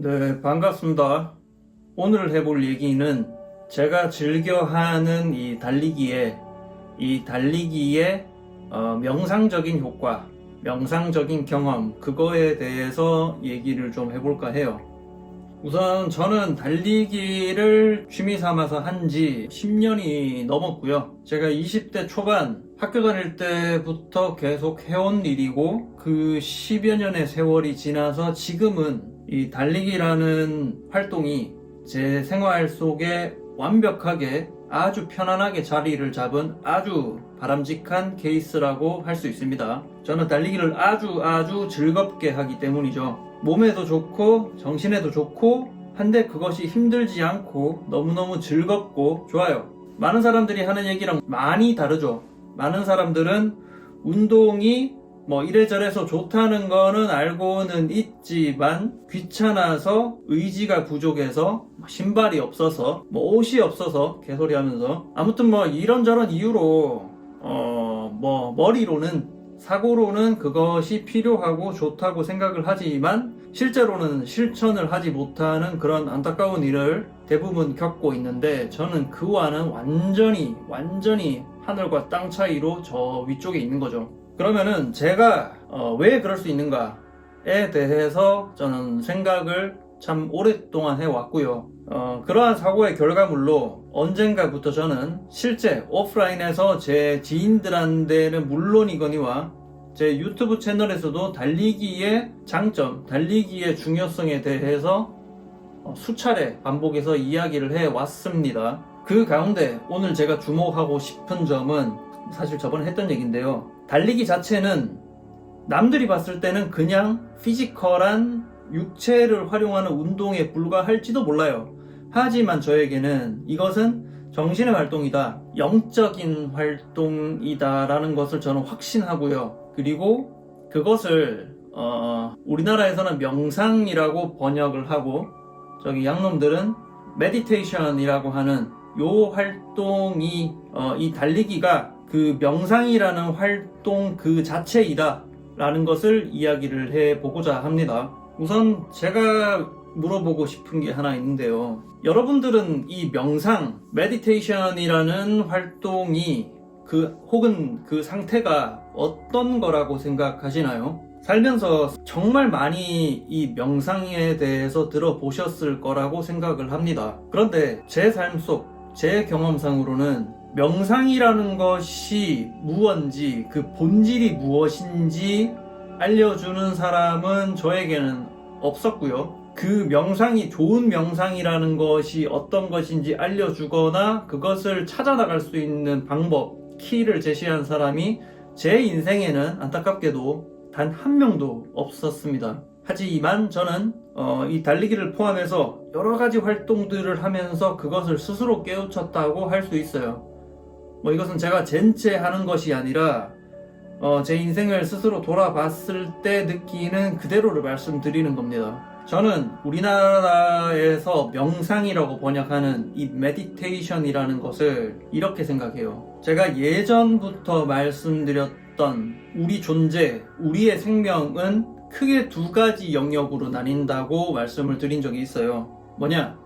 네, 반갑습니다. 오늘 해볼 얘기는 제가 즐겨하는 이 달리기의 명상적인 효과, 명상적인 경험, 그거에 대해서 얘기를 좀 해볼까 해요. 우선 저는 달리기를 취미 삼아서 한 지 10년이 넘었고요. 제가 20대 초반 학교 다닐 때부터 계속 해온 일이고, 그 10여 년의 세월이 지나서 지금은 이 달리기라는 활동이 제 생활 속에 완벽하게 아주 편안하게 자리를 잡은 아주 바람직한 케이스라고 할 수 있습니다. 저는 달리기를 아주 즐겁게 하기 때문이죠. 몸에도 좋고 정신에도 좋고 한데 그것이 힘들지 않고 너무너무 즐겁고 좋아요. 많은 사람들이 하는 얘기랑 많이 다르죠. 많은 사람들은 운동이 이래저래서 좋다는 거는 알고는 있지만 귀찮아서 머리가 부족해서 신발이 없어서 옷이 없어서 개소리 하면서 아무튼 이런저런 이유로 머리로는 사고로는 그것이 필요하고 좋다고 생각을 하지만 실제로는 실천을 하지 못하는 그런 안타까운 일을 대부분 겪고 있는데, 저는 그와는 완전히 하늘과 땅 차이로 저 위쪽에 있는 거죠. 그러면은 제가 왜 그럴 수 있는가에 대해서 저는 생각을 참 오랫동안 해왔고요. 그러한 사고의 결과물로 언젠가부터 저는 실제 오프라인에서 제 지인들한테는 물론이거니와 제 유튜브 채널에서도 달리기의 장점, 달리기의 중요성에 대해서 수차례 반복해서 이야기를 해왔습니다. 그 가운데 오늘 제가 주목하고 싶은 점은 사실 저번에 했던 얘기인데요. 달리기 자체는 남들이 봤을 때는 그냥 피지컬한 육체를 활용하는 운동에 불과할지도 몰라요. 하지만 저에게는 이것은 정신의 활동이다, 영적인 활동이다 라는 것을 저는 확신하고요. 그리고 그것을 우리나라에서는 명상이라고 번역을 하고 저기 양놈들은 메디테이션이라고 하는 요 활동이 이 달리기가 그 명상이라는 활동 그 자체이다 라는 것을 이야기를 해보고자 합니다. 우선 제가 물어보고 싶은 게 하나 있는데요. 여러분들은 이 명상, 메디테이션이라는 활동이 혹은 그 상태가 어떤 거라고 생각하시나요? 살면서 정말 많이 이 명상에 대해서 들어보셨을 거라고 생각을 합니다. 그런데 제 삶 속, 제 경험상으로는 명상이라는 것이 무언지, 그 본질이 무엇인지 알려주는 사람은 저에게는 없었고요. 그 명상이 좋은 명상이라는 것이 어떤 것인지 알려주거나 그것을 찾아나갈 수 있는 방법, 키를 제시한 사람이 제 인생에는 안타깝게도 단 한 명도 없었습니다. 하지만 저는 이 달리기를 포함해서 여러 가지 활동들을 하면서 그것을 스스로 깨우쳤다고 할 수 있어요. 이것은 제가 젠체 하는 것이 아니라 제 인생을 스스로 돌아봤을 때 느끼는 그대로를 말씀드리는 겁니다. 저는 우리나라에서 명상이라고 번역하는 이 메디테이션이라는 것을 이렇게 생각해요. 제가 예전부터 말씀드렸던 우리 존재, 우리의 생명은 크게 두 가지 영역으로 나뉜다고 말씀을 드린 적이 있어요. 뭐냐?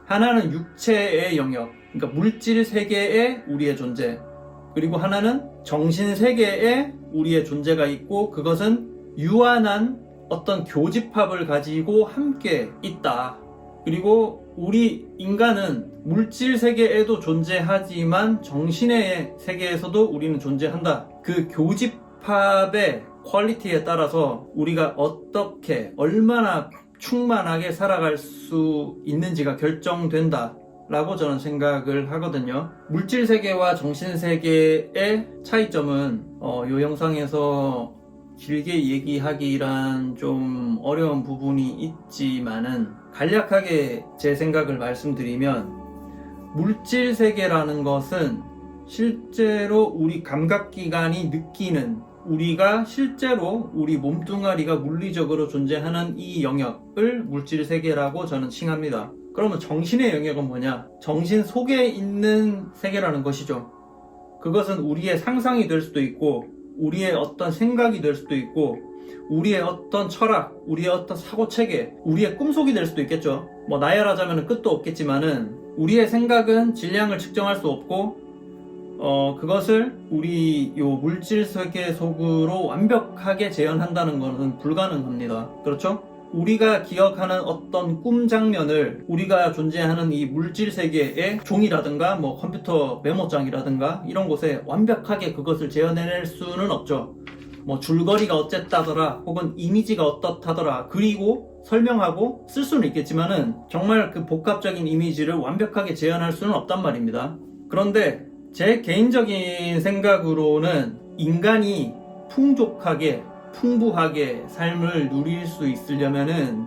하나는 육체의 영역, 그러니까 물질 세계에 우리의 존재, 그리고 하나는 정신 세계에 우리의 존재가 있고 그것은 유한한 어떤 교집합을 가지고 함께 있다. 그리고 우리 인간은 물질 세계에도 존재하지만 정신의 세계에서도 우리는 존재한다. 그 교집합의 퀄리티에 따라서 우리가 어떻게 얼마나 충만하게 살아갈 수 있는지가 결정된다 라고 저는 생각을 하거든요. 물질 세계와 정신 세계의 차이점은 이 영상에서 길게 얘기하기란 좀 어려운 부분이 있지만은 간략하게 제 생각을 말씀드리면, 물질 세계라는 것은 실제로 우리 감각기관이 느끼는, 우리가 실제로 우리 몸뚱아리가 물리적으로 존재하는 이 영역을 물질 세계라고 저는 칭합니다. 그러면 정신의 영역은 뭐냐? 정신 속에 있는 세계라는 것이죠. 그것은 우리의 상상이 될 수도 있고 우리의 어떤 생각이 될 수도 있고, 우리의 어떤 철학, 우리의 어떤 사고체계, 우리의 꿈속이 될 수도 있겠죠. 뭐 나열하자면 끝도 없겠지만은, 우리의 생각은 질량을 측정할 수 없고, 그것을 우리 요 물질 세계 속으로 완벽하게 재현한다는 것은 불가능합니다. 그렇죠? 우리가 기억하는 어떤 꿈 장면을 우리가 존재하는 이 물질 세계의 종이라든가 뭐 컴퓨터 메모장이라든가 이런 곳에 완벽하게 그것을 재현해낼 수는 없죠. 뭐 줄거리가 어쨌다더라 혹은 이미지가 어떻다더라 그리고 설명하고 쓸 수는 있겠지만은 정말 그 복합적인 이미지를 완벽하게 재현할 수는 없단 말입니다. 그런데 제 개인적인 생각으로는 인간이 풍족하게 풍부하게 삶을 누릴 수 있으려면은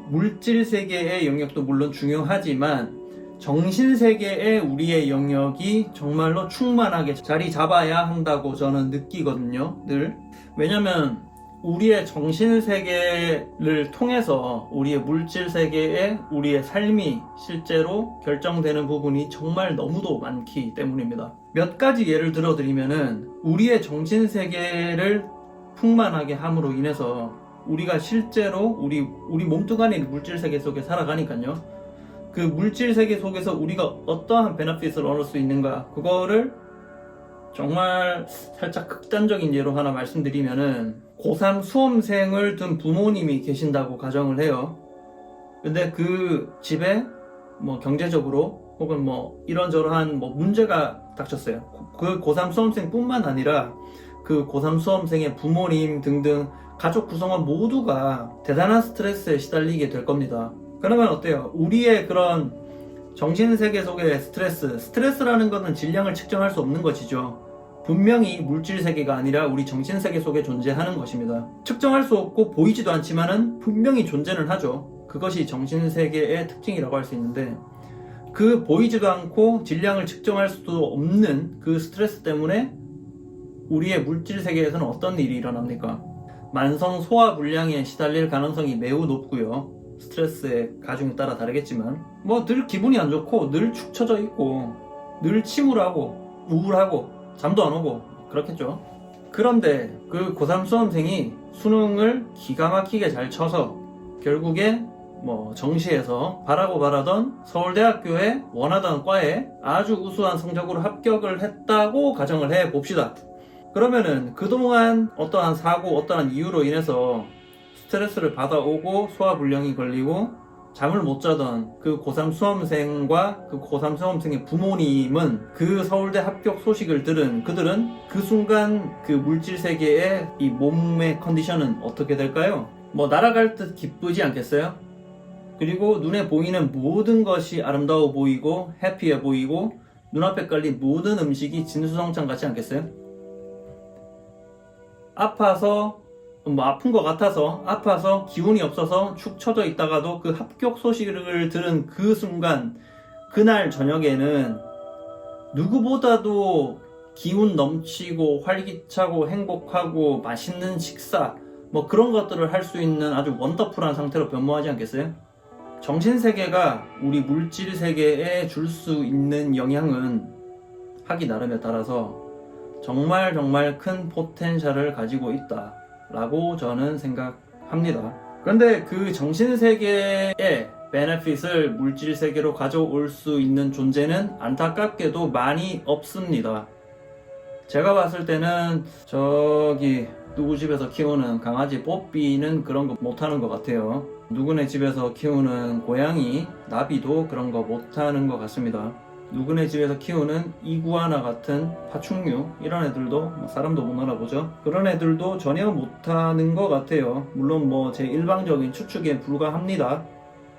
물질 세계의 영역도 물론 중요하지만 정신 세계의 우리의 영역이 정말로 충만하게 자리 잡아야 한다고 저는 느끼거든요. 늘. 왜냐면 우리의 정신 세계를 통해서 우리의 물질 세계에 우리의 삶이 실제로 결정되는 부분이 정말 너무도 많기 때문입니다. 몇 가지 예를 들어 드리면은 우리의 정신 세계를 풍만하게 함으로 인해서 우리가 실제로 우리 몸뚱아리 물질 세계 속에 살아가니까요. 그 물질 세계 속에서 우리가 어떠한 베네핏을 얻을 수 있는가, 그거를 정말 살짝 극단적인 예로 하나 말씀드리면은 고3 수험생을 둔 부모님이 계신다고 가정을 해요. 근데 그 집에 뭐 경제적으로 혹은 뭐 이런저런 뭐 문제가 닥쳤어요. 그 고3 수험생뿐만 아니라 그 고3 수험생의 부모님 등등 가족 구성원 모두가 대단한 스트레스에 시달리게 될 겁니다. 그러면 어때요? 우리의 그런 정신세계 속의 스트레스라는 것은 질량을 측정할 수 없는 것이죠. 분명히 물질세계가 아니라 우리 정신세계 속에 존재하는 것입니다. 측정할 수 없고 보이지도 않지만은 분명히 존재는 하죠. 그것이 정신세계의 특징이라고 할 수 있는데, 그 보이지도 않고 질량을 측정할 수도 없는 그 스트레스 때문에 우리의 물질세계에서는 어떤 일이 일어납니까? 만성 소화불량에 시달릴 가능성이 매우 높고요. 스트레스의 가중에 따라 다르겠지만 뭐 늘 기분이 안 좋고 늘 축 처져 있고 늘 침울하고 우울하고 잠도 안 오고 그렇겠죠. 그런데 그 고3 수험생이 수능을 기가 막히게 잘 쳐서 결국에 뭐 정시에서 바라던 서울대학교에 원하던 과에 아주 우수한 성적으로 합격을 했다고 가정을 해 봅시다. 그러면은 그동안 어떠한 사고, 어떠한 이유로 인해서 스트레스를 받아오고 소화불량이 걸리고 잠을 못 자던 그 고3 수험생과 그 고3 수험생의 부모님은 그 서울대 합격 소식을 들은 그들은 그 순간 그 물질세계의 이 몸의 컨디션은 어떻게 될까요? 뭐 날아갈 듯 기쁘지 않겠어요? 그리고 눈에 보이는 모든 것이 아름다워 보이고 해피해 보이고 눈앞에 깔린 모든 음식이 진수성찬 같지 않겠어요? 아파서 아픈 것 같아서 아파서 기운이 없어서 축 처져 있다가도 그 합격 소식을 들은 그 순간, 그날 저녁에는 누구보다도 기운 넘치고 활기차고 행복하고 맛있는 식사 뭐 그런 것들을 할 수 있는 아주 원더풀한 상태로 변모하지 않겠어요? 정신세계가 우리 물질세계에 줄 수 있는 영향은 하기 나름에 따라서 정말 큰 포텐셜을 가지고 있다 라고 저는 생각합니다. 그런데 그 정신세계의 베네핏을 물질세계로 가져올 수 있는 존재는 안타깝게도 많이 없습니다. 제가 봤을 때는 저기 누구 집에서 키우는 강아지 뽀삐는 그런 거 못하는 것 같아요. 누구네 집에서 키우는 고양이 나비도 그런 거 못하는 것 같습니다. 누구네 집에서 키우는 이구아나 같은 파충류 이런 애들도 뭐 사람도 못 알아보죠. 그런 애들도 전혀 못하는 것 같아요. 물론 뭐 제 일방적인 추측에 불과합니다.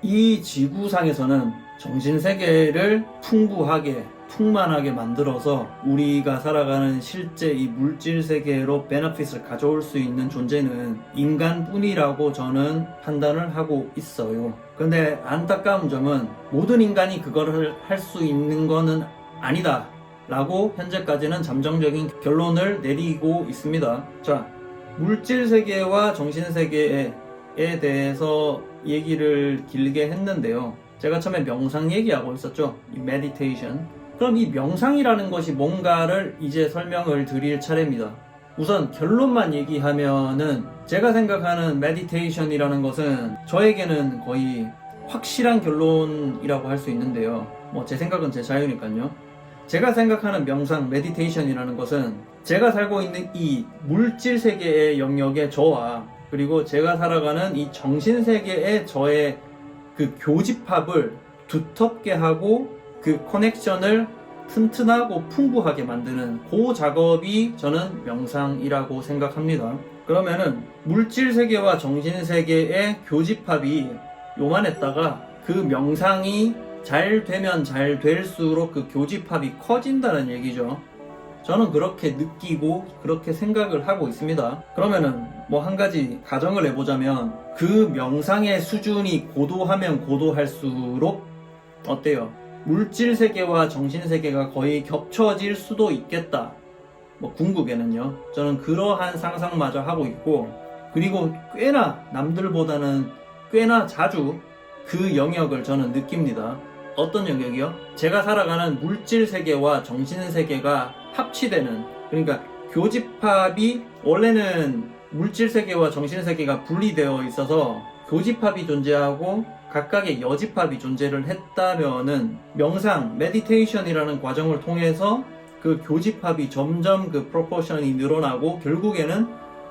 이 지구상에서는 정신세계를 풍부하게 풍만하게 만들어서 우리가 살아가는 실제 이 물질세계로 베네핏을 가져올 수 있는 존재는 인간뿐이라고 저는 판단을 하고 있어요. 근데 안타까운 점은 모든 인간이 그거를 할 수 있는 거는 아니다 라고 현재까지는 잠정적인 결론을 내리고 있습니다. 자, 물질세계와 정신세계에 대해서 얘기를 길게 했는데요. 제가 처음에 명상 얘기하고 있었죠. 이 메디테이션. 그럼 이 명상이라는 것이 뭔가를 이제 설명을 드릴 차례입니다. 우선 결론만 얘기하면은 제가 생각하는 메디테이션이라는 것은 저에게는 거의 확실한 결론이라고 할 수 있는데요. 뭐 제 생각은 제 자유니까요. 제가 생각하는 명상 메디테이션이라는 것은 제가 살고 있는 이 물질 세계의 영역의 저와 그리고 제가 살아가는 이 정신 세계의 저의 그 교집합을 두텁게 하고 그 커넥션을 튼튼하고 풍부하게 만드는 그 작업이 저는 명상이라고 생각합니다. 그러면은 물질 세계와 정신 세계의 교집합이 요만했다가 그 명상이 잘 되면 잘 될수록 그 교집합이 커진다는 얘기죠. 저는 그렇게 느끼고 그렇게 생각을 하고 있습니다. 그러면은 뭐 한 가지 가정을 해보자면 그 명상의 수준이 고도하면 고도할수록 어때요? 물질 세계와 정신 세계가 거의 겹쳐질 수도 있겠다. 뭐 궁극에는요. 저는 그러한 상상마저 하고 있고 그리고 꽤나 남들보다는 꽤나 자주 그 영역을 저는 느낍니다. 어떤 영역이요? 제가 살아가는 물질 세계와 정신 세계가 합치되는 그러니까 교집합이 원래는 물질 세계와 정신 세계가 분리되어 있어서 교집합이 존재하고 각각의 여집합이 존재를 했다면은 명상, 메디테이션이라는 과정을 통해서 그 교집합이 점점 그 프로포션이 늘어나고 결국에는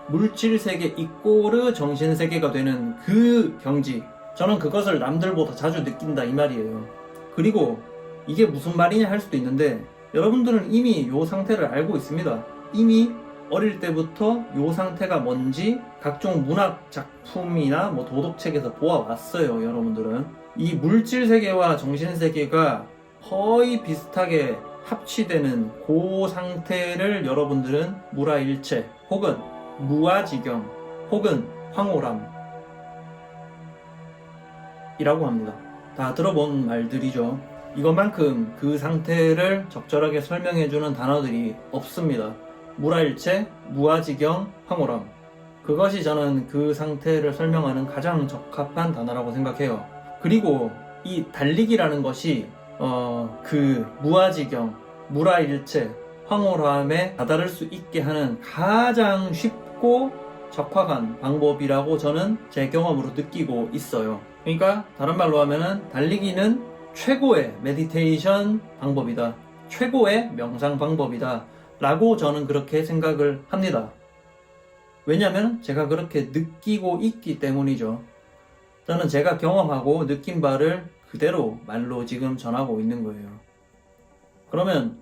물질 세계 이꼬르 정신 세계가 되는 그 경지. 저는 그것을 남들보다 자주 느낀다 이 말이에요. 그리고 이게 무슨 말이냐 할 수도 있는데 여러분들은 이미 이 상태를 알고 있습니다. 이미 어릴 때부터 이 상태가 뭔지 각종 문학 작품이나 뭐 도덕책에서 보아왔어요. 여러분들은 이 물질 세계와 정신 세계가 거의 비슷하게 합치되는 그 상태를 여러분들은 무라일체 혹은 무아지경 혹은 황홀함 이라고 합니다. 다 들어본 말들이죠. 이것만큼 그 상태를 적절하게 설명해주는 단어들이 없습니다. 무라일체, 무아지경, 황홀함. 그것이 저는 그 상태를 설명하는 가장 적합한 단어라고 생각해요. 그리고 이 달리기라는 것이 그 무아지경, 무라일체, 황홀함에 다다를 수 있게 하는 가장 쉽고 적합한 방법이라고 저는 제 경험으로 느끼고 있어요. 그러니까 다른 말로 하면은 달리기는 최고의 메디테이션 방법이다. 최고의 명상 방법이다. 라고 저는 그렇게 생각을 합니다. 왜냐하면 제가 그렇게 느끼고 있기 때문이죠. 저는 제가 경험하고 느낀 바를 그대로 말로 지금 전하고 있는 거예요. 그러면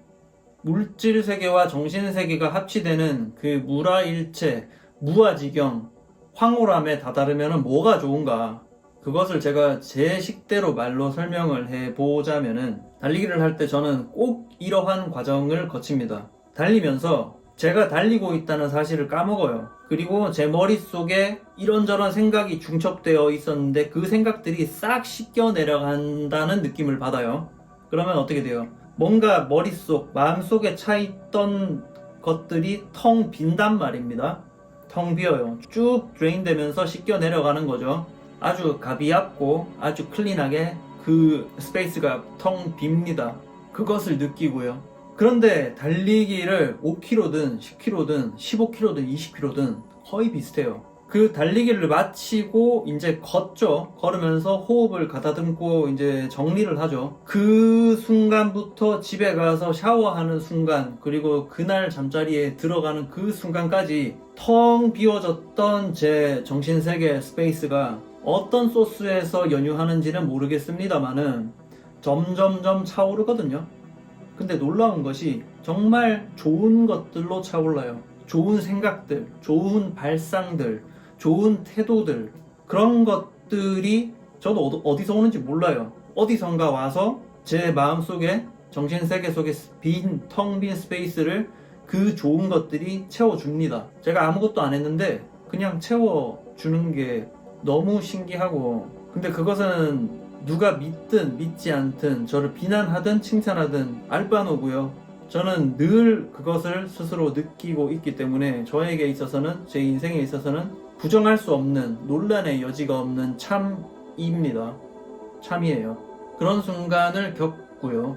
물질 세계와 정신 세계가 합치되는 그 무라일체, 무아지경, 황홀함에 다다르면 뭐가 좋은가? 그것을 제가 제 식대로 말로 설명을 해보자면은 달리기를 할 때 저는 꼭 이러한 과정을 거칩니다. 달리면서 제가 달리고 있다는 사실을 까먹어요. 그리고 제 머릿속에 이런저런 생각이 중첩되어 있었는데 그 생각들이 싹 씻겨 내려간다는 느낌을 받아요. 그러면 어떻게 돼요? 뭔가 머릿속, 마음속에 차있던 것들이 텅 빈단 말입니다. 텅 비어요. 쭉 드레인 되면서 씻겨 내려가는 거죠. 아주 가비얇고 아주 클린하게 그 스페이스가 텅 빕니다. 그것을 느끼고요. 그런데 달리기를 5km든 10km든 15km든 20km든 거의 비슷해요. 그 달리기를 마치고 이제 걷죠. 걸으면서 호흡을 가다듬고 이제 정리를 하죠. 그 순간부터 집에 가서 샤워하는 순간, 그리고 그날 잠자리에 들어가는 그 순간까지 텅 비워졌던 제 정신세계 스페이스가 어떤 소스에서 연유하는지는 모르겠습니다만은 점점점 차오르거든요. 근데 놀라운 것이 정말 좋은 것들로 차올라요. 좋은 생각들, 좋은 발상들, 좋은 태도들, 그런 것들이 저도 어디서 오는지 몰라요. 어디선가 와서 제 마음속에 정신세계 속에 텅 빈 스페이스를 그 좋은 것들이 채워줍니다. 제가 아무것도 안 했는데 그냥 채워주는 게 너무 신기하고, 근데 그것은 누가 믿든 믿지 않든 저를 비난하든 칭찬하든 알바노고요. 저는 늘 그것을 스스로 느끼고 있기 때문에 저에게 있어서는, 제 인생에 있어서는 부정할 수 없는, 논란의 여지가 없는 참입니다. 참이에요. 그런 순간을 겪고요.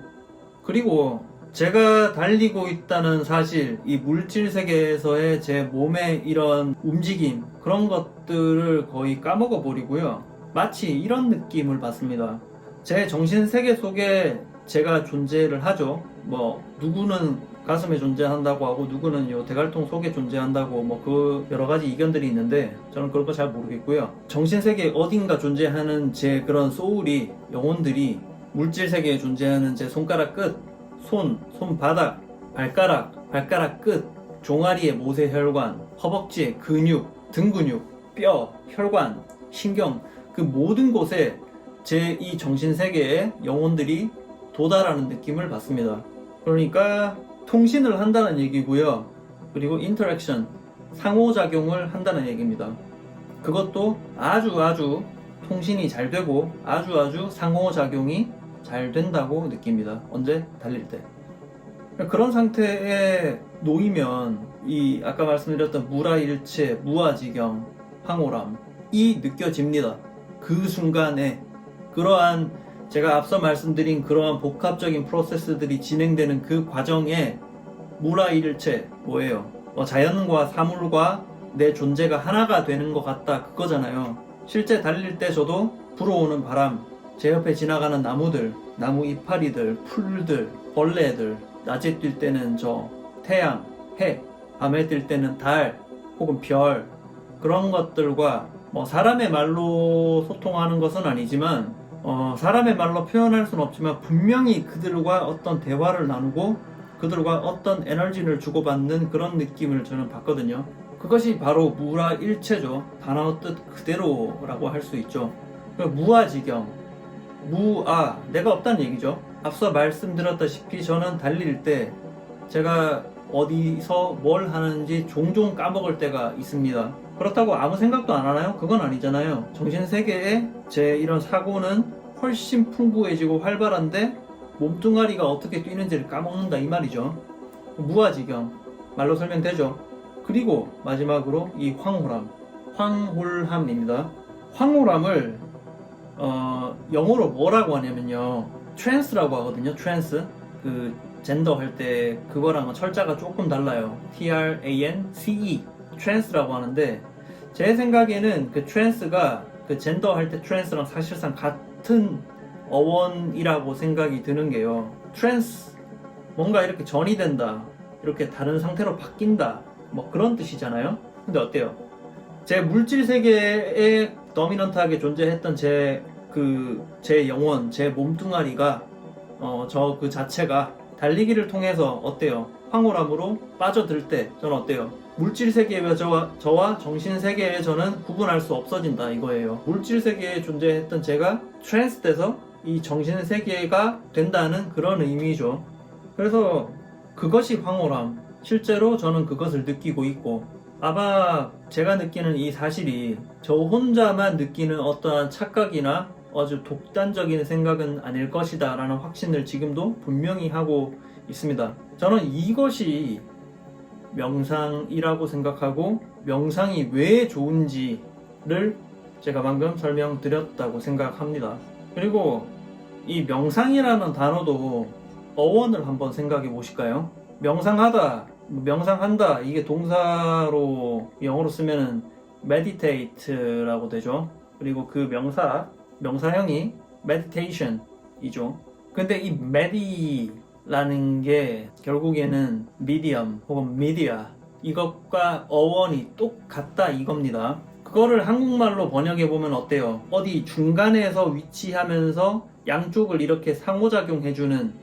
그리고 제가 달리고 있다는 사실, 이 물질 세계에서의 제 몸의 이런 움직임, 그런 것들을 거의 까먹어 버리고요. 마치 이런 느낌을 받습니다. 제 정신 세계 속에 제가 존재를 하죠. 뭐 누구는 가슴에 존재한다고 하고 누구는 요 대갈통 속에 존재한다고 뭐 그 여러 가지 이견들이 있는데 저는 그런 거 잘 모르겠고요. 정신 세계 어딘가 존재하는 제 그런 소울이, 영혼들이 물질 세계에 존재하는 제 손가락 끝, 손바닥, 발가락 끝, 종아리의 모세혈관, 허벅지의 근육, 등 근육, 뼈, 혈관, 신경, 그 모든 곳에 제 이 정신세계의 영혼들이 도달하는 느낌을 받습니다. 그러니까 통신을 한다는 얘기고요. 그리고 인터랙션, 상호작용을 한다는 얘기입니다. 그것도 아주 통신이 잘 되고 아주 상호작용이 잘 된다고 느낍니다. 언제? 달릴 때. 그런 상태에 놓이면 이 아까 말씀드렸던 무라일체, 무아지경, 황홀함 이 느껴집니다. 그 순간에 그러한 제가 앞서 말씀드린 그러한 복합적인 프로세스들이 진행되는 그 과정에 무라일체 뭐예요? 자연과 사물과 내 존재가 하나가 되는 것 같다 그거잖아요. 실제 달릴 때 저도 불어오는 바람, 제 옆에 지나가는 나무들, 나무 이파리들, 풀들, 벌레들, 낮에 뛸 때는 저 태양, 해, 밤에 뛸 때는 달 혹은 별, 그런 것들과 뭐 사람의 말로 소통하는 것은 아니지만 사람의 말로 표현할 수는 없지만 분명히 그들과 어떤 대화를 나누고 그들과 어떤 에너지를 주고받는 그런 느낌을 저는 받거든요. 그것이 바로 무라일체죠. 단어 뜻 그대로라고 할 수 있죠. 무아지경, 무아, 내가 없다는 얘기죠. 앞서 말씀드렸다시피 저는 달릴 때 제가 어디서 뭘 하는지 종종 까먹을 때가 있습니다. 그렇다고 아무 생각도 안 하나요? 그건 아니잖아요. 정신세계에 제 이런 사고는 훨씬 풍부해지고 활발한데 몸뚱아리가 어떻게 뛰는지를 까먹는다 이 말이죠. 무아지경, 말로 설명되죠. 그리고 마지막으로 이 황홀함입니다. 황홀함을 영어로 뭐라고 하냐면요, 트랜스라고 하거든요. 트랜스, 그 젠더 할 때 그거랑은 철자가 조금 달라요. trance, 트랜스라고 하는데 제 생각에는 그 트랜스가 그 젠더 할 때 트랜스랑 사실상 같은 어원이라고 생각이 드는 게요. 트랜스, 뭔가 이렇게 전이 된다, 이렇게 다른 상태로 바뀐다, 뭐 그런 뜻이잖아요. 근데 어때요? 제 물질 세계에 도미넌트하게 존재했던 제 영혼, 제 몸뚱아리가 저 그 자체가 달리기를 통해서 어때요? 황홀함으로 빠져들 때 저는 어때요? 물질 세계와 저와 정신 세계에 저는 구분할 수 없어진다 이거예요. 물질 세계에 존재했던 제가 트랜스돼서 이 정신 세계가 된다는 그런 의미죠. 그래서 그것이 황홀함. 실제로 저는 그것을 느끼고 있고, 아마 제가 느끼는 이 사실이 저 혼자만 느끼는 어떠한 착각이나 아주 독단적인 생각은 아닐 것이다 라는 확신을 지금도 분명히 하고 있습니다. 저는 이것이 명상이라고 생각하고 명상이 왜 좋은지를 제가 방금 설명드렸다고 생각합니다. 그리고 이 명상이라는 단어도 어원을 한번 생각해 보실까요? 명상한다 이게 동사로 영어로 쓰면은 meditate라고 되죠. 그리고 그 명사형이 meditation이죠. 근데 이 medi라는 게 결국에는 medium 혹은 media, 이것과 어원이 똑같다 이겁니다. 그거를 한국말로 번역해 보면 어때요? 어디 중간에서 위치하면서 양쪽을 이렇게 상호작용해주는,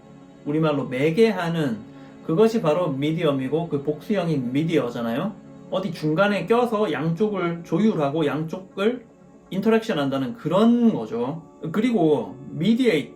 우리말로 매개하는, 그것이 바로 미디엄이고 그 복수형이 미디어잖아요. 어디 중간에 껴서 양쪽을 조율하고 양쪽을 인터랙션 한다는 그런 거죠. 그리고 mediate,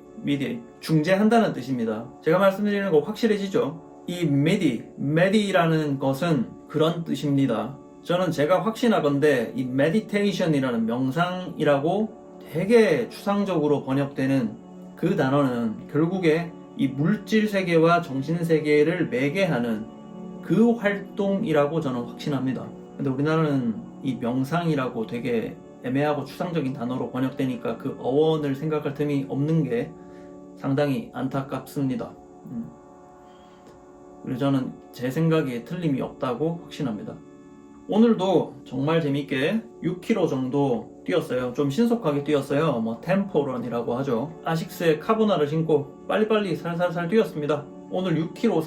중재한다는 뜻입니다. 제가 말씀드리는 거 확실해지죠? 이 medi라는 것은 그런 뜻입니다. 저는 제가 확신하건대 이 meditation이라는 명상이라고 되게 추상적으로 번역되는 그 단어는 결국에 이 물질 세계와 정신 세계를 매개하는 그 활동이라고 저는 확신합니다. 근데 우리나라는 이 명상이라고 되게 애매하고 추상적인 단어로 번역되니까 그 어원을 생각할 틈이 없는 게 상당히 안타깝습니다. 그리고 저는 제 생각에 틀림이 없다고 확신합니다. 오늘도 정말 재밌게 6km 정도 뛰었어요. 좀 신속하게 뛰었어요. 템포런이라고 하죠. 아식스의 카보나를 신고 빨리빨리 살살살 뛰었습니다. 오늘 6km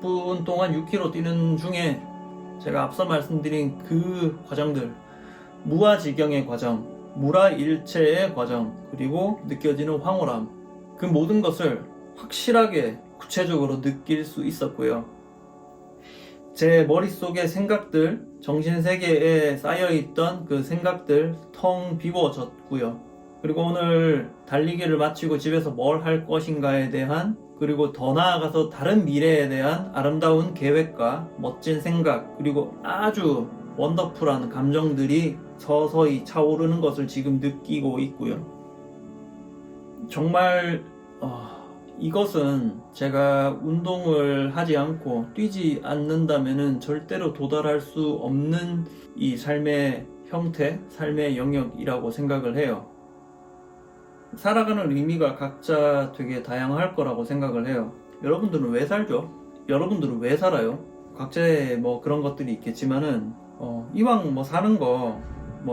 30분 동안 6km 뛰는 중에 제가 앞서 말씀드린 그 과정들, 무아지경의 과정, 무라일체의 과정, 그리고 느껴지는 황홀함, 그 모든 것을 확실하게 구체적으로 느낄 수 있었고요. 제 머릿속의 생각들, 정신세계에 쌓여있던 그 생각들 텅 비워졌고요. 그리고 오늘 달리기를 마치고 집에서 뭘 할 것인가에 대한, 그리고 더 나아가서 다른 미래에 대한 아름다운 계획과 멋진 생각, 그리고 아주 원더풀한 감정들이 서서히 차오르는 것을 지금 느끼고 있고요. 정말 이것은 제가 운동을 하지 않고 뛰지 않는다면 절대로 도달할 수 없는 이 삶의 형태, 삶의 영역이라고 생각을 해요. 살아가는 의미가 각자 되게 다양할 거라고 생각을 해요. 여러분들은 왜 살죠? 여러분들은 왜 살아요? 각자의 그런 것들이 있겠지만은 이왕 사는 거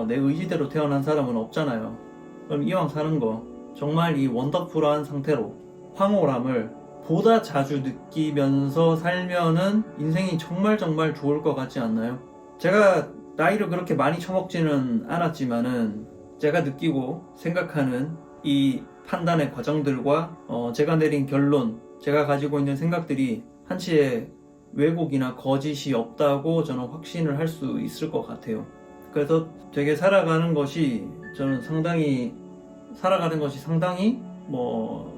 내 의지대로 태어난 사람은 없잖아요. 그럼 이왕 사는 거 정말 이 원더풀한 상태로 황홀함을 보다 자주 느끼면서 살면은 인생이 정말 좋을 것 같지 않나요? 제가 나이를 그렇게 많이 처먹지는 않았지만은 제가 느끼고 생각하는 이 판단의 과정들과 제가 내린 결론, 제가 가지고 있는 생각들이 한치의 왜곡이나 거짓이 없다고 저는 확신을 할 수 있을 것 같아요. 그래서 되게 살아가는 것이 상당히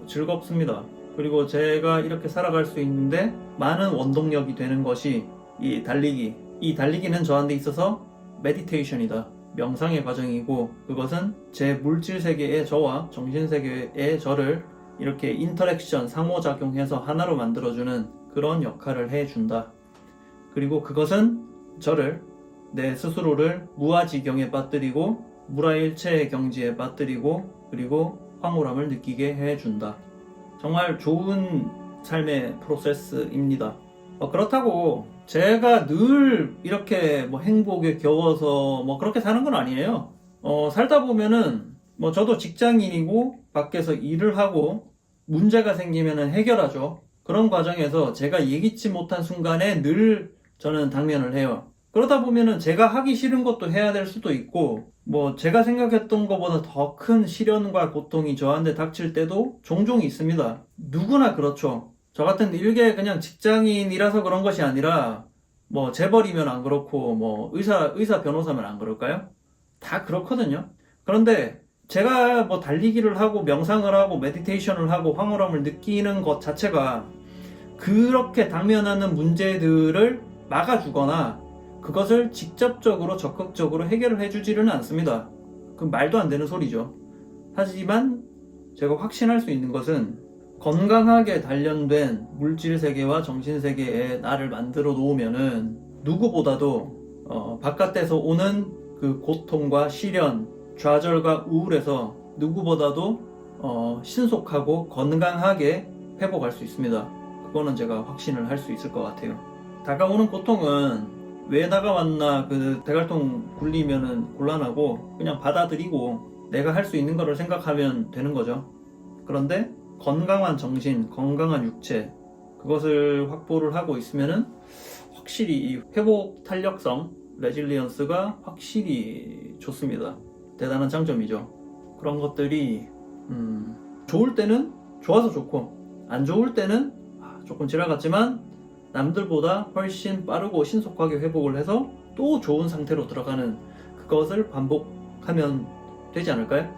즐겁습니다. 그리고 제가 이렇게 살아갈 수 있는데 많은 원동력이 되는 것이 이 달리기. 이 달리기는 저한테 있어서 메디테이션이다. 명상의 과정이고, 그것은 제 물질 세계의 저와 정신 세계의 저를 이렇게 인터랙션, 상호작용해서 하나로 만들어주는 그런 역할을 해준다. 그리고 그것은 저를, 내 스스로를 무아지경에 빠뜨리고 무라일체의 경지에 빠뜨리고 그리고 황홀함을 느끼게 해준다. 정말 좋은 삶의 프로세스입니다. 그렇다고 제가 늘 이렇게 행복에 겨워서 그렇게 사는 건 아니에요. 살다 보면은 저도 직장인이고 밖에서 일을 하고 문제가 생기면은 해결하죠. 그런 과정에서 제가 예기치 못한 순간에 늘 저는 당면을 해요. 그러다 보면은 제가 하기 싫은 것도 해야 될 수도 있고, 제가 생각했던 것보다 더 큰 시련과 고통이 저한테 닥칠 때도 종종 있습니다. 누구나 그렇죠. 저 같은 일개 그냥 직장인이라서 그런 것이 아니라, 재벌이면 안 그렇고, 의사 변호사면 안 그럴까요? 다 그렇거든요. 그런데 제가 달리기를 하고 명상을 하고 메디테이션을 하고 황홀함을 느끼는 것 자체가 그렇게 당면하는 문제들을 막아주거나 그것을 직접적으로 적극적으로 해결을 해주지는 않습니다. 그 말도 안 되는 소리죠. 하지만 제가 확신할 수 있는 것은 건강하게 단련된 물질 세계와 정신 세계에 나를 만들어 놓으면은 누구보다도 바깥에서 오는 그 고통과 시련, 좌절과 우울에서 누구보다도 신속하고 건강하게 회복할 수 있습니다. 그거는 제가 확신을 할 수 있을 것 같아요. 다가오는 고통은 왜 다가왔나, 대갈통 굴리면은 곤란하고 그냥 받아들이고 내가 할 수 있는 거를 생각하면 되는 거죠. 그런데 건강한 정신, 건강한 육체, 그것을 확보를 하고 있으면은 확실히 이 회복 탄력성, 레질리언스가 확실히 좋습니다. 대단한 장점이죠. 그런 것들이 좋을 때는 좋아서 좋고 안 좋을 때는 조금 지나갔지만 남들보다 훨씬 빠르고 신속하게 회복을 해서 또 좋은 상태로 들어가는 그것을 반복하면 되지 않을까요?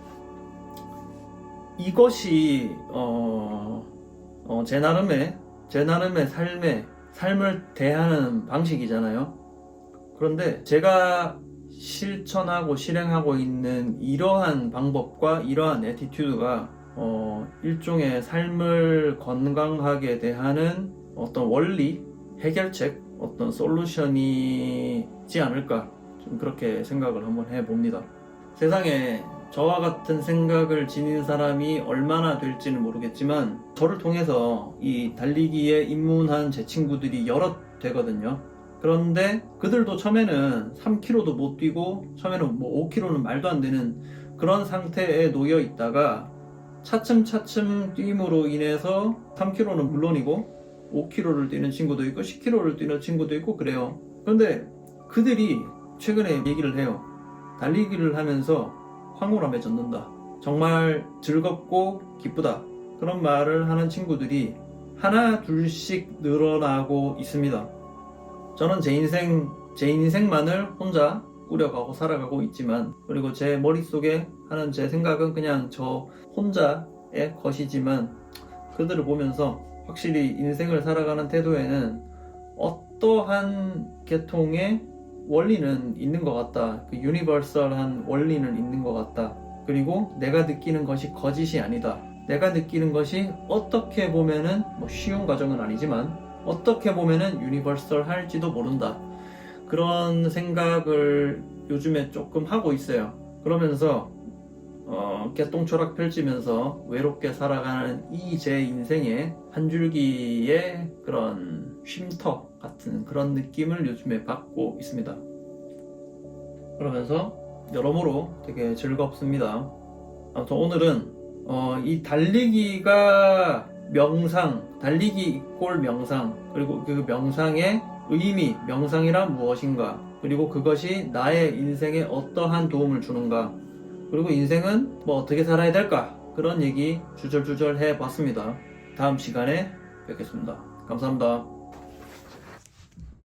이것이 제 나름의 삶을 대하는 방식이잖아요. 그런데 제가 실천하고 실행하고 있는 이러한 방법과 이러한 애티튜드가 일종의 삶을 건강하게 대하는 어떤 원리, 해결책, 어떤 솔루션이지 않을까, 좀 그렇게 생각을 한번 해봅니다. 세상에 저와 같은 생각을 지닌 사람이 얼마나 될지는 모르겠지만 저를 통해서 이 달리기에 입문한 제 친구들이 여럿 되거든요. 그런데 그들도 처음에는 3km도 못 뛰고 처음에는 뭐 5km는 말도 안 되는 그런 상태에 놓여 있다가 차츰차츰 뛰임으로 인해서 3km는 물론이고 5km를 뛰는 친구도 있고 10km를 뛰는 친구도 있고 그래요. 그런데 그들이 최근에 얘기를 해요. 달리기를 하면서 황홀함에 젖는다. 정말 즐겁고 기쁘다. 그런 말을 하는 친구들이 하나 둘씩 늘어나고 있습니다. 저는 제 인생만을 혼자 꾸려가고 살아가고 있지만, 그리고 제 머릿속에 하는 제 생각은 그냥 저 혼자의 것이지만, 그들을 보면서 확실히 인생을 살아가는 태도에는 어떠한 계통의 원리는 있는 것 같다. 그 유니버설한 원리는 있는 것 같다. 그리고 내가 느끼는 것이 거짓이 아니다. 내가 느끼는 것이 어떻게 보면은 뭐 쉬운 과정은 아니지만 어떻게 보면은 유니버설할지도 모른다. 그런 생각을 요즘에 조금 하고 있어요. 그러면서 개똥초락 펼치면서 외롭게 살아가는 이 제 인생의 한 줄기의 그런 쉼터 같은 그런 느낌을 요즘에 받고 있습니다. 그러면서 여러모로 되게 즐겁습니다. 아무튼 오늘은 이 달리기가 명상, 달리기 이꼴 명상, 그리고 그 명상의 의미, 명상이란 무엇인가, 그리고 그것이 나의 인생에 어떠한 도움을 주는가, 그리고 인생은 뭐 어떻게 살아야 될까, 그런 얘기 주절주절 해봤습니다. 다음 시간에 뵙겠습니다. 감사합니다.